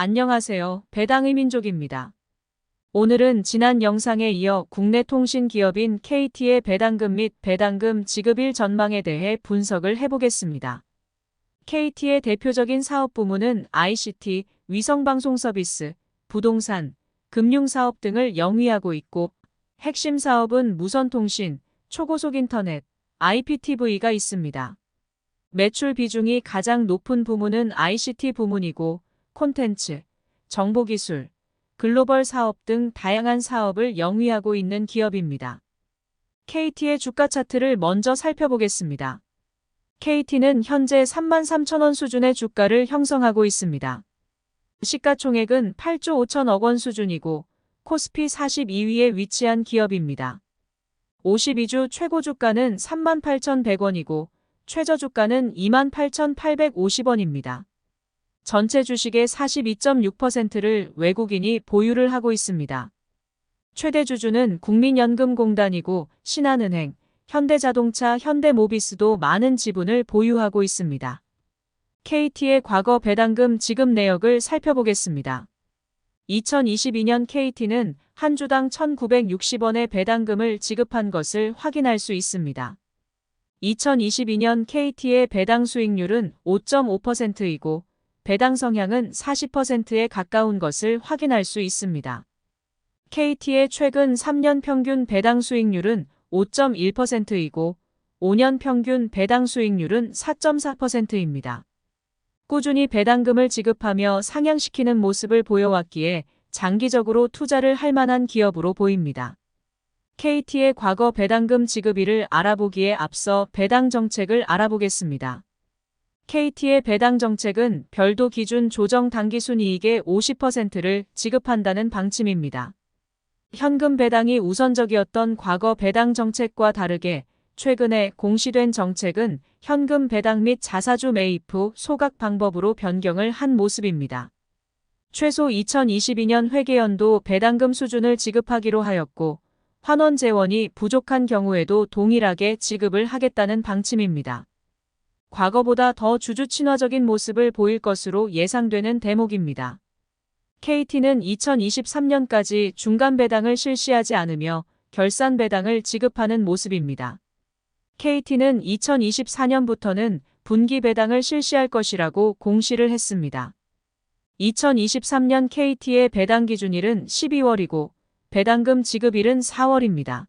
안녕하세요. 배당의 민족입니다. 오늘은 지난 영상에 이어 국내 통신 기업인 KT의 배당금 및 배당금 지급일 전망에 대해 분석을 해보겠습니다. KT의 대표적인 사업 부문은 ICT, 위성방송 서비스, 부동산, 금융사업 등을 영위하고 있고, 핵심 사업은 무선통신, 초고속 인터넷, IPTV가 있습니다. 매출 비중이 가장 높은 부문은 ICT 부문이고, 콘텐츠, 정보기술, 글로벌 사업 등 다양한 사업을 영위하고 있는 기업입니다. KT의 주가 차트를 먼저 살펴보겠습니다. KT는 현재 33,000원 수준의 주가를 형성하고 있습니다. 시가총액은 8조 5천억 원 수준이고 코스피 42위에 위치한 기업입니다. 52주 최고 주가는 38,100원이고 최저 주가는 28,850원입니다. 전체 주식의 42.6%를 외국인이 보유를 하고 있습니다. 최대 주주는 국민연금공단이고 신한은행, 현대자동차, 현대모비스도 많은 지분을 보유하고 있습니다. KT의 과거 배당금 지급 내역을 살펴보겠습니다. 2022년 KT는 한 주당 1,960원의 배당금을 지급한 것을 확인할 수 있습니다. 2022년 KT의 배당 수익률은 5.5%이고 배당 성향은 40%에 가까운 것을 확인할 수 있습니다. KT의 최근 3년 평균 배당 수익률은 5.1%이고 5년 평균 배당 수익률은 4.4%입니다. 꾸준히 배당금을 지급하며 상향시키는 모습을 보여왔기에 장기적으로 투자를 할 만한 기업으로 보입니다. KT의 과거 배당금 지급일을 알아보기에 앞서 배당 정책을 알아보겠습니다. KT의 배당 정책은 별도 기준 조정 당기순이익의 50%를 지급한다는 방침입니다. 현금 배당이 우선적이었던 과거 배당 정책과 다르게 최근에 공시된 정책은 현금 배당 및 자사주 매입 후 소각 방법으로 변경을 한 모습입니다. 최소 2022년 회계연도 배당금 수준을 지급하기로 하였고 환원 재원이 부족한 경우에도 동일하게 지급을 하겠다는 방침입니다. 과거보다 더 주주 친화적인 모습을 보일 것으로 예상되는 대목입니다. KT는 2023년까지 중간 배당을 실시하지 않으며 결산 배당을 지급하는 모습입니다. KT는 2024년부터는 분기 배당을 실시할 것이라고 공시를 했습니다. 2023년 KT의 배당 기준일은 12월이고 배당금 지급일은 4월입니다.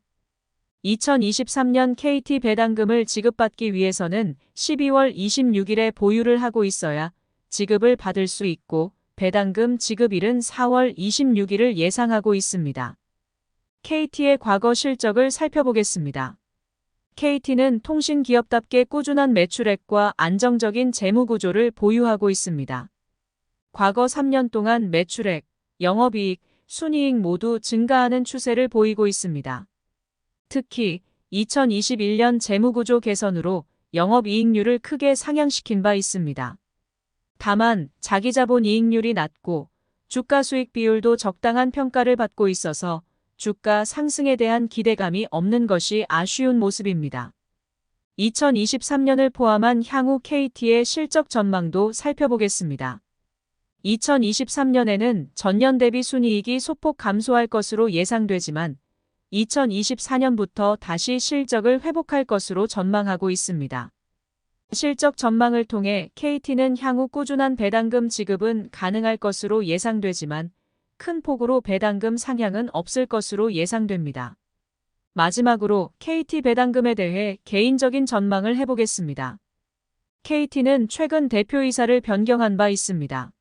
2023년 KT 배당금을 지급받기 위해서는 12월 26일에 보유를 하고 있어야 지급을 받을 수 있고 배당금 지급일은 4월 26일을 예상하고 있습니다. KT의 과거 실적을 살펴보겠습니다. KT는 통신기업답게 꾸준한 매출액과 안정적인 재무구조를 보유하고 있습니다. 과거 3년 동안 매출액, 영업이익, 순이익 모두 증가하는 추세를 보이고 있습니다. 특히 2021년 재무구조 개선으로 영업이익률을 크게 상향시킨 바 있습니다. 다만 자기자본 이익률이 낮고 주가 수익 비율도 적당한 평가를 받고 있어서 주가 상승에 대한 기대감이 없는 것이 아쉬운 모습입니다. 2023년을 포함한 향후 KT의 실적 전망도 살펴보겠습니다. 2023년에는 전년 대비 순이익이 소폭 감소할 것으로 예상되지만 2024년부터 다시 실적을 회복할 것으로 전망하고 있습니다. 실적 전망을 통해 KT는 향후 꾸준한 배당금 지급은 가능할 것으로 예상되지만 큰 폭으로 배당금 상향은 없을 것으로 예상됩니다. 마지막으로 KT 배당금에 대해 개인적인 전망을 해보겠습니다. KT는 최근 대표이사를 변경한 바 있습니다.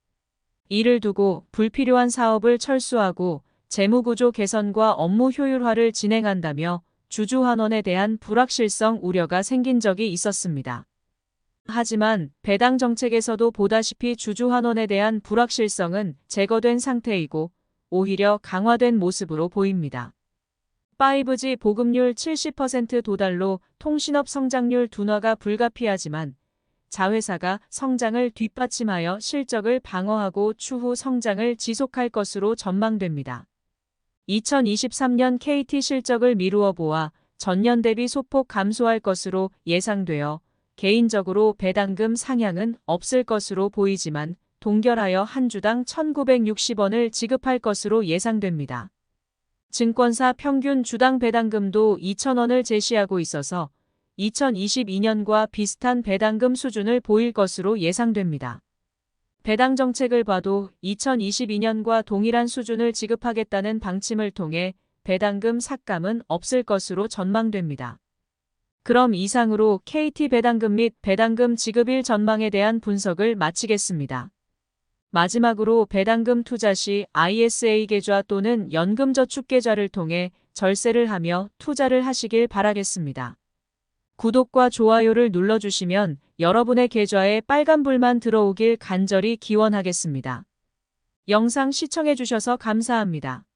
이를 두고 불필요한 사업을 철수하고 재무구조 개선과 업무 효율화를 진행한다며 주주 환원에 대한 불확실성 우려가 생긴 적이 있었습니다. 하지만 배당 정책에서도 보다시피 주주 환원에 대한 불확실성은 제거된 상태이고 오히려 강화된 모습으로 보입니다. 5G 보급률 70% 도달로 통신업 성장률 둔화가 불가피하지만 자회사가 성장을 뒷받침하여 실적을 방어하고 추후 성장을 지속할 것으로 전망됩니다. 2023년 KT 실적을 미루어 보아 전년 대비 소폭 감소할 것으로 예상되어 개인적으로 배당금 상향은 없을 것으로 보이지만 동결하여 한 주당 1,960원을 지급할 것으로 예상됩니다. 증권사 평균 주당 배당금도 2,000원을 제시하고 있어서 2022년과 비슷한 배당금 수준을 보일 것으로 예상됩니다. 배당 정책을 봐도 2022년과 동일한 수준을 지급하겠다는 방침을 통해 배당금 삭감은 없을 것으로 전망됩니다. 그럼 이상으로 KT 배당금 및 배당금 지급일 전망에 대한 분석을 마치겠습니다. 마지막으로 배당금 투자 시 ISA 계좌 또는 연금저축계좌를 통해 절세를 하며 투자를 하시길 바라겠습니다. 구독과 좋아요를 눌러주시면 여러분의 계좌에 빨간불만 들어오길 간절히 기원하겠습니다. 영상 시청해주셔서 감사합니다.